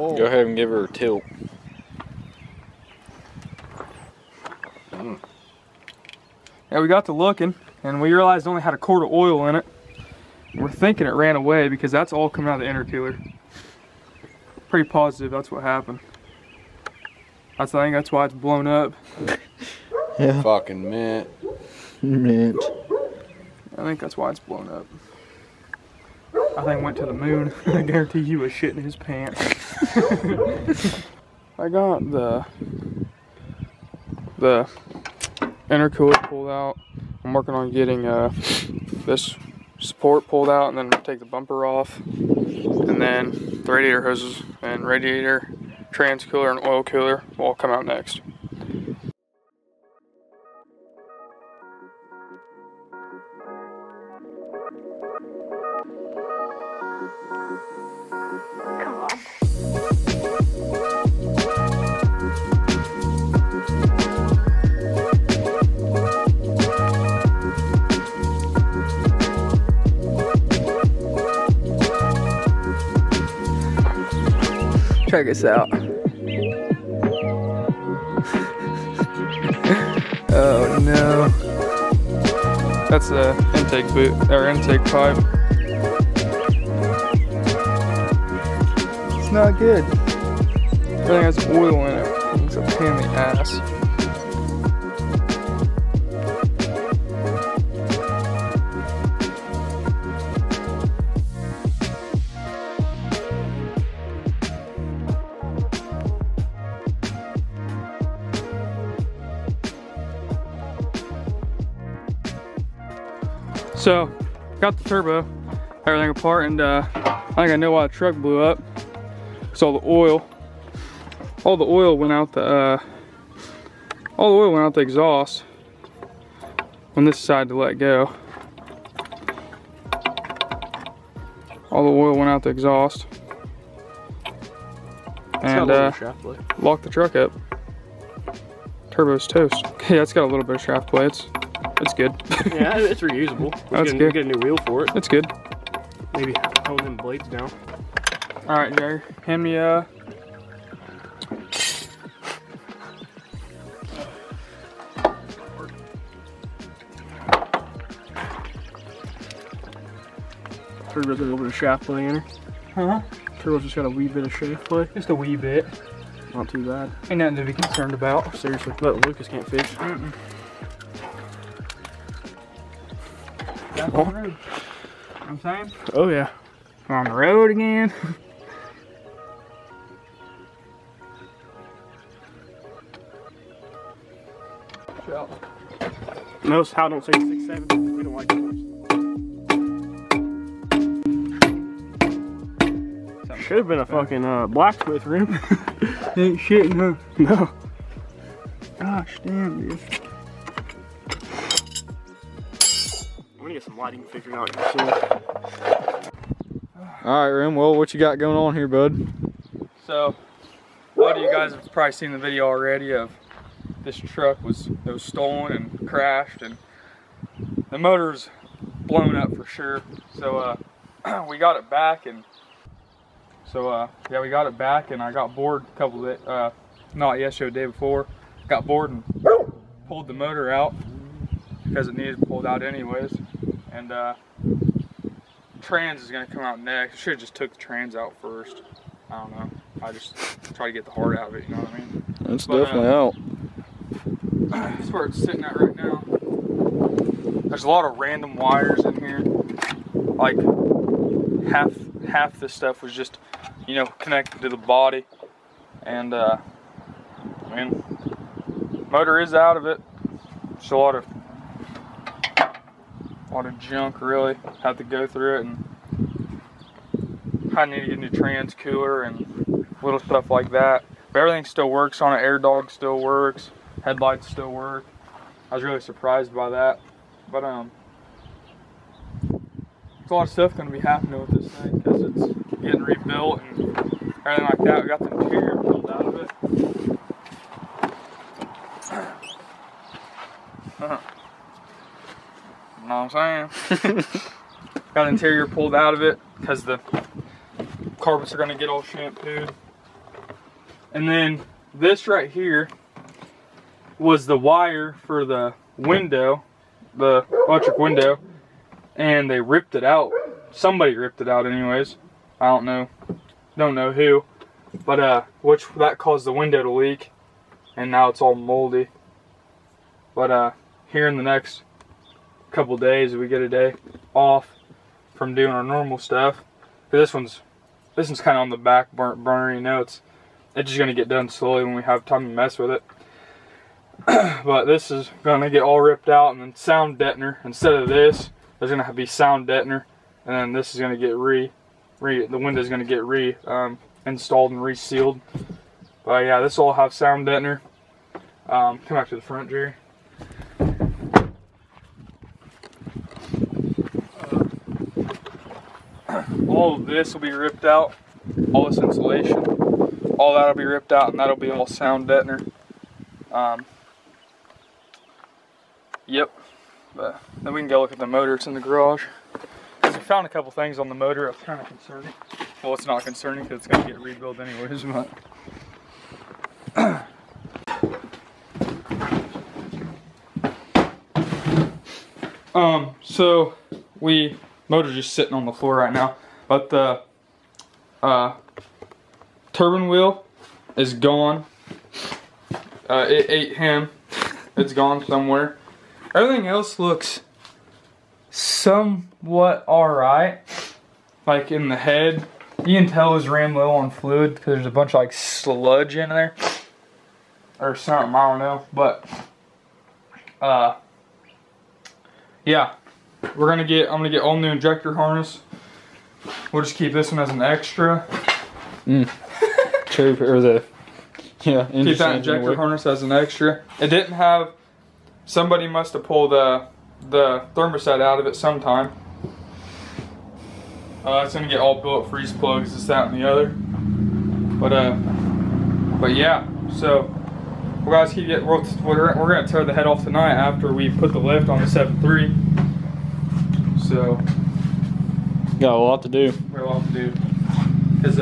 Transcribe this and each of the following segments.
Oh. Go ahead and give her a tilt. Yeah, we got to looking, and we realized it only had a quart of oil in it. We're thinking it ran away because that's all coming out of the intercooler. Pretty positive that's what happened. I think that's why it's blown up. Yeah. Fucking mint. I think that's why it's blown up. I think it went to the moon. I guarantee he was shitting his pants. I got the intercooler pulled out. I'm working on getting this support pulled out, and then take the bumper off, and then the radiator hoses and radiator, trans cooler, and oil cooler will all come out next. Come on. Check this out. Oh no. That's the intake boot, or intake pipe. It's not good. Everything has oil in it. It's a pain in the ass. So, got the turbo, everything apart, and I think I know why the truck blew up. It's all the oil went out the exhaust when this decided to let go. All the oil went out the exhaust and locked the truck up. Turbo's toast. Yeah, it's got a little bit of shaft play. It's good. Yeah, it's reusable. That's good. Get a new wheel for it. It's good. Maybe hone them blades down. All right, Jerry, hand me Turbo's got a little bit of shaft play in her. Huh? Turbo's just got a wee bit of shaft play. Just a wee bit. Not too bad. Ain't nothing to be concerned about. Seriously, but Lucas can't fix. That's on the road. You know what I'm saying? Oh yeah. We're on the road again. Notice how I don't say 6-7. We don't like numbers. Should have been a fucking blacksmith room. Ain't shitting, huh? No. Gosh damn, dude. I'm gonna get some lighting figured out here soon. Alright, Rim, well, what you got going on here, bud? So, a lot of you guys have probably seen the video already of this truck was stolen and crashed, and the motor's blown up for sure. So we got it back, and yeah, we got it back, and I got bored a couple of days, not yesterday, the day before. Got bored and pulled the motor out because it needed pulled out anyways, and trans is gonna come out next. I should have just took the trans out first. I don't know. I just try to get the heart out of it, you know what I mean? It's definitely out. That's where it's sitting at right now. There's a lot of random wires in here. Like half this stuff was just, you know, connected to the body. And I mean, motor is out of it. Just a lot of junk really. Have to go through it, and I need to get a new trans cooler and little stuff like that. But everything still works on it. Air dog still works. Headlights still work. I was really surprised by that. But there's a lot of stuff going to be happening with this thing because it's getting rebuilt and everything like that. We got the interior built out of it. You know what I'm saying? Got the interior pulled out of it because the carpets are going to get all shampooed. And then this right here was the wire for the window, the electric window, and they ripped it out. Somebody ripped it out anyways. I don't know who, but which that caused the window to leak, and now it's all moldy. But here in the next couple days, we get a day off from doing our normal stuff. This one's kind of on the back burner, you know. It's just gonna get done slowly when we have time to mess with it. But this is gonna get all ripped out, and then sound deadener. Instead of this, there's gonna be sound deadener, and then this is gonna get the window's gonna get installed and resealed. But yeah, this will all have sound deadener. Come back to the front, Jerry. All of this will be ripped out, all this insulation, all that'll be ripped out, and that'll be all sound deadener. Yep, but then we can go look at the motor. It's in the garage. We found a couple things on the motor. It's kind of concerning. Well, it's not concerning because it's going to get rebuilt anyways, but so motor's just sitting on the floor right now, but the turbine wheel is gone. It ate him. It's gone somewhere. Everything else looks somewhat alright. Like in the head, you can tell it was ran low on fluid because there's a bunch of like sludge in there or something, I don't know. But yeah, I'm gonna get all new injector harness. We'll just keep this one as an extra. True, or the keep that injector harness as an extra. It didn't have. Somebody must have pulled the thermostat out of it sometime. It's gonna get all bullet freeze plugs, this, that, and the other. But yeah. So we're gonna tear the head off tonight after we put the lift on the 7.3. So got a lot to do. We got a lot to do because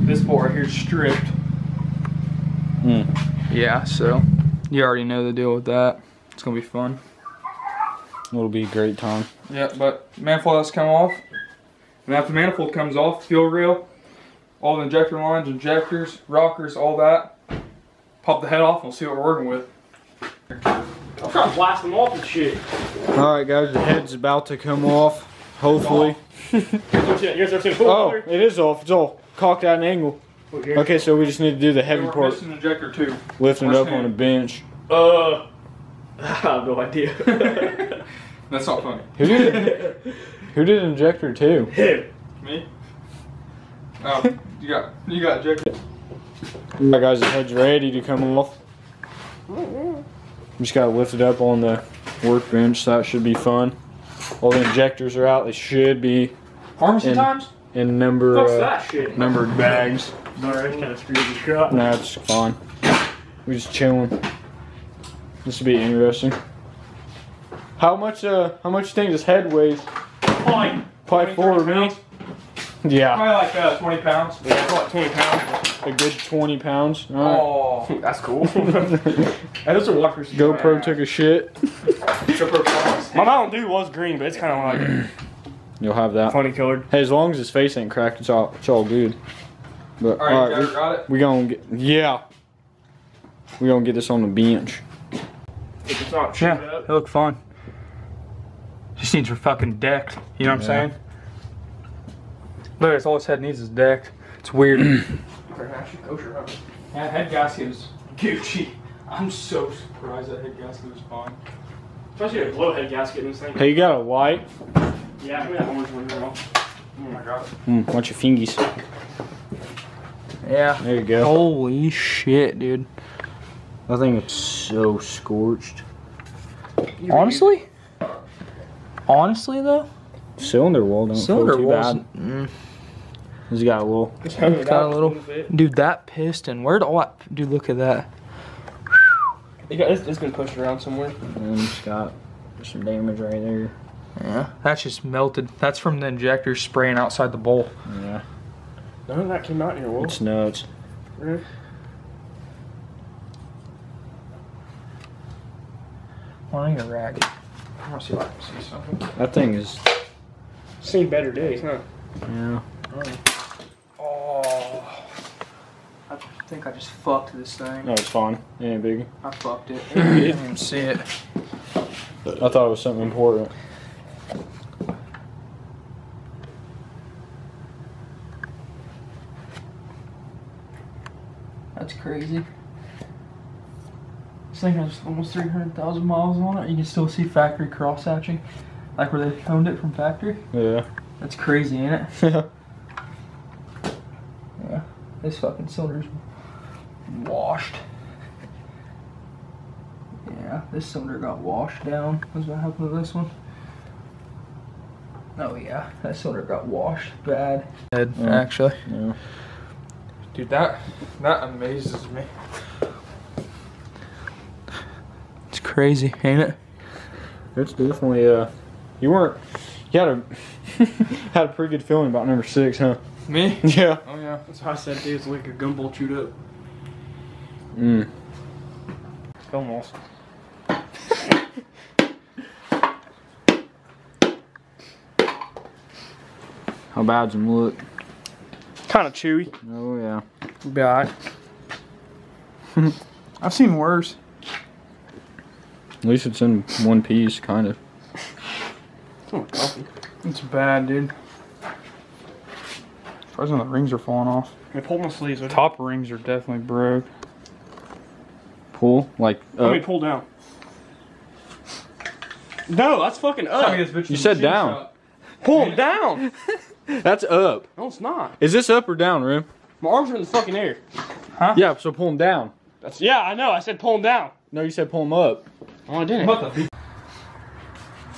this bolt right here is stripped. Yeah. So you already know the deal with that. It's gonna be fun. It'll be a great time. Yeah, but manifold has to come off. And after the manifold comes off, fuel rail, all the injector lines, injectors, rockers, all that. Pop the head off and we'll see what we're working with. I'm trying to blast them off and shit. Alright guys, the head's about to come off. Hopefully. You guys ever seen a pool Oh, it is off. It's all cocked at an angle. Okay, so we just need to do the heavy We're part. missing injector too. Lifting it up on a bench. I have no idea. That's not funny. Who did injector 2? Him. Me? Oh, you got injector. Alright guys, the head's ready to come off. Just gotta lift it up on the workbench, so that should be fun. All the injectors are out, they should be Pharmacy times? in numbered bags. Alright, kind of screwed the shot. Nah, it's fine. We're just chilling. This will be interesting. How much you think this head weighs? Probably 4 me. Yeah. Probably like 20 pounds. Yeah, like 20 pounds. A good 20 pounds. All right. Oh, that's cool. Hey, those are walkers. GoPro took a shit. My Mountain Dew was green, but it's kind of like You'll have that. funny colored. Hey, as long as his face ain't cracked, it's all good. But all right, got it? we gonna get we gonna get this on the bench. If it's not Yeah, it looked fun. Just needs her fucking decked. You know what I'm saying? Look, that's all his head needs is decked. It's weird. Yeah, head gasket is Gucci. I'm so surprised that head gasket was fine. Especially a glow head gasket in this thing. Hey, you got a light? Yeah, give me that orange one here. Oh my god. Watch your fingies. Yeah. There you go. Holy shit, dude. I think it's so scorched. Honestly? Honestly, though? Cylinder wall don't feel too bad. It's got a little. It's got a little. Dude, that piston. Where'd all that. Dude, look at that. It's been pushed around somewhere. And it's got some damage right there. Yeah. That's just melted. That's from the injector spraying outside the bowl. Yeah. None of that came out here, Will. It's nuts. Really? Well, I need a rag. I want to see if I can see something. That thing is. Seen better days, huh? Yeah. Oh. I think I just fucked this thing. No, it's fine. It ain't big. I fucked it. I didn't even see it. I thought it was something important. That's crazy. This thing has almost 300,000 miles on it. You can still see factory cross hatching, like where they owned it from factory. Yeah. That's crazy, ain't it? Yeah. Yeah. This fucking cylinder's washed. Yeah, this cylinder got washed down. What's what happened to this one? Oh yeah, that cylinder got washed bad. Actually. Yeah. Dude, that amazes me. It's crazy, ain't it? It's definitely you had a had a pretty good feeling about number 6, huh? Me? Yeah. Oh yeah. That's how I said, dude, it's like a gumball chewed up. Mm. Almost. How bad's them look? Kind of chewy. Oh yeah. Be alright. I've seen worse. At least it's in one piece, kind of. It's not coffee. It's bad, dude. Surprising the rings are falling off. I pulled my sleeves. Top rings are definitely broke. Pull like. Let me pull down. No, that's fucking up. You said down. Pull them down. That's up. No, it's not. Is this up or down, Rim? My arms are in the fucking air. Huh? Yeah, so pull them down. Yeah, I know. I said pull them down. No, you said pull them up. Oh, I didn't. What the?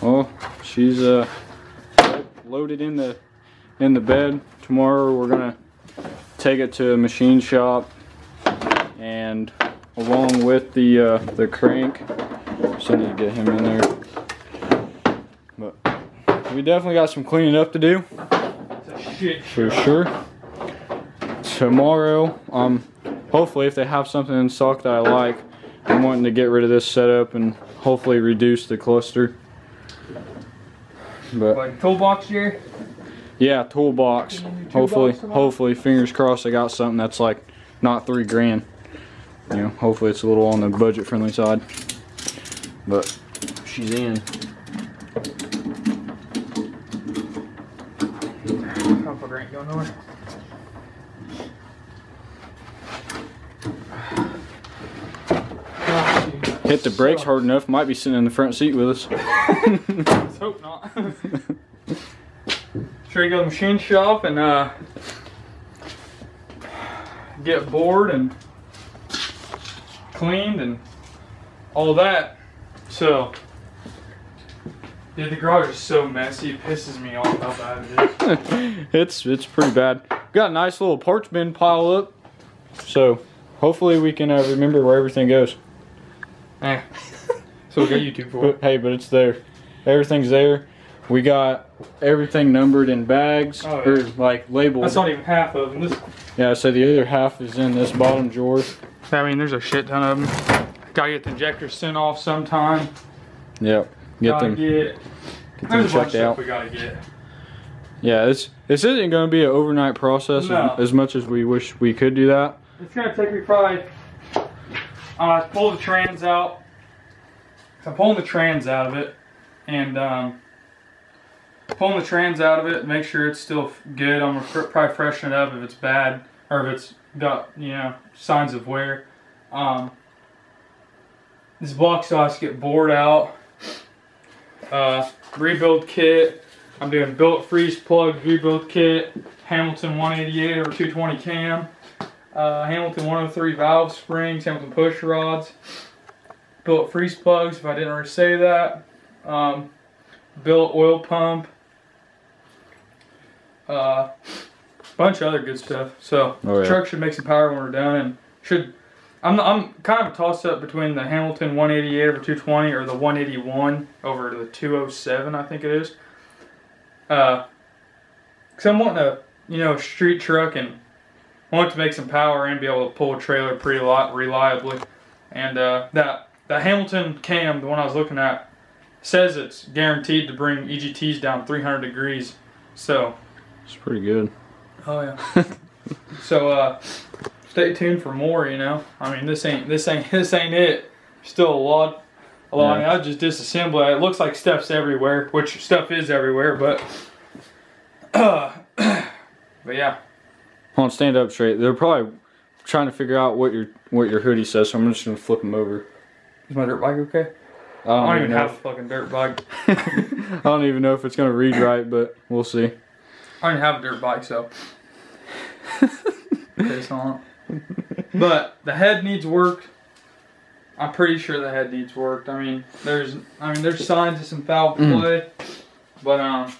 Well, she's loaded in the bed. Tomorrow we're gonna take it to a machine shop, and along with the crank, so I need to get him in there. But we definitely got some cleaning up to do. For sure. Tomorrow, hopefully if they have something in stock that I like, I'm wanting to get rid of this setup and hopefully reduce the cluster. But Like toolbox here? yeah, toolbox. Hopefully, fingers crossed I got something that's like not $3 grand. You know, hopefully it's a little on the budget friendly side. But she's in. Comfort ain't going nowhere. Hit the brakes hard enough, might be sitting in the front seat with us. Let's hope not. Sure, you go to the machine shop and get bored and cleaned and all that. So, dude, the garage is so messy, it pisses me off how bad it is. It's pretty bad. Got a nice little parts bin pile up, so hopefully we can remember where everything goes. Eh. So we got YouTube for it. Hey, but it's there. Everything's there. We got everything numbered in bags, Oh, yeah. or like labeled. That's not even half of them. This, Yeah, so the other half is in this bottom drawer. I mean, there's a shit ton of them. Gotta get the injectors sent off sometime. Yep. Get Gotta them. get Get them there's a bunch of checked stuff out. we gotta get. Yeah, this isn't going to be an overnight process No. as much as we wish we could do that. It's gonna take me probably pull the trans out. So I'm pulling the trans out of it, and pulling the trans out of it, make sure it's still good. I'm gonna probably freshen it up if it's bad or if it's got, you know, signs of wear. This block still has to get bored out. Rebuild kit. I'm doing billet freeze plug rebuild kit. Hamilton 188 over 220 cam. Hamilton 103 valve springs. Hamilton push rods. Billet freeze plugs, if I didn't already say that. Billet oil pump. Bunch of other good stuff. So the truck should make some power when we're done, and should. I'm kind of a toss up between the Hamilton 188 over 220 or the 181 over the 207, I think it is. Cause I'm wanting a, you know, street truck and want to make some power and be able to pull a trailer pretty reliably, and that the Hamilton cam, the one I was looking at, says it's guaranteed to bring EGTs down 300 degrees. So it's pretty good. Oh yeah. So stay tuned for more. You know, I mean, this ain't it. Still a lot. Yeah. I mean, I just disassembly it. It looks like stuff's everywhere, which stuff is everywhere, but but yeah. Hold on, stand up straight. They're probably trying to figure out what your hoodie says, so I'm just gonna flip them over. Is my dirt bike okay? I don't even have a fucking dirt bike. I don't even know if it's gonna read right, but we'll see. I don't even have a dirt bike, so piss on it. But the head needs work. I'm pretty sure the head needs work. I mean, there's signs of some foul play, but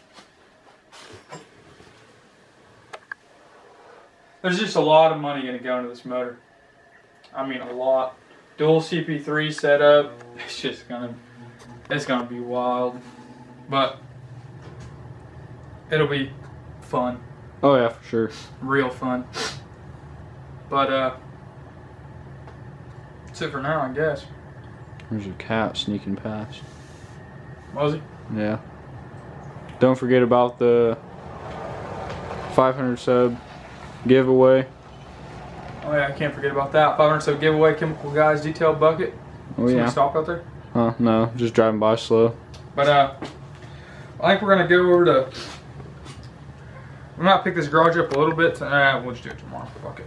there's just a lot of money gonna go into this motor. I mean, a lot. Dual CP3 setup. It's gonna be wild, but it'll be fun. Oh yeah, for sure. Real fun. But that's it for now, I guess. There's a cat sneaking past. Was he? Yeah. Don't forget about the 500 sub giveaway. Oh yeah, I can't forget about that. 500 sub giveaway, Chemical Guys detail bucket. Oh yeah. Stop out there? No, just driving by slow. But I think we're gonna go over to. We might pick this garage up a little bit. We'll just do it tomorrow. Fuck it.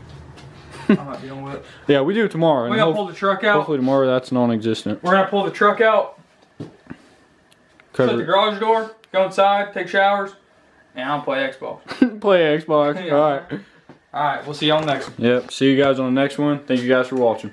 I'm not dealing with it. Yeah, we do it tomorrow. We're gonna pull the truck out. Hopefully tomorrow that's non-existent. We're gonna pull the truck out. Shut the garage door. Go inside. Take showers. And I'll play Xbox. Play Xbox. Yeah. All right. All right. We'll see y'all next one. Yep. See you guys on the next one. Thank you guys for watching.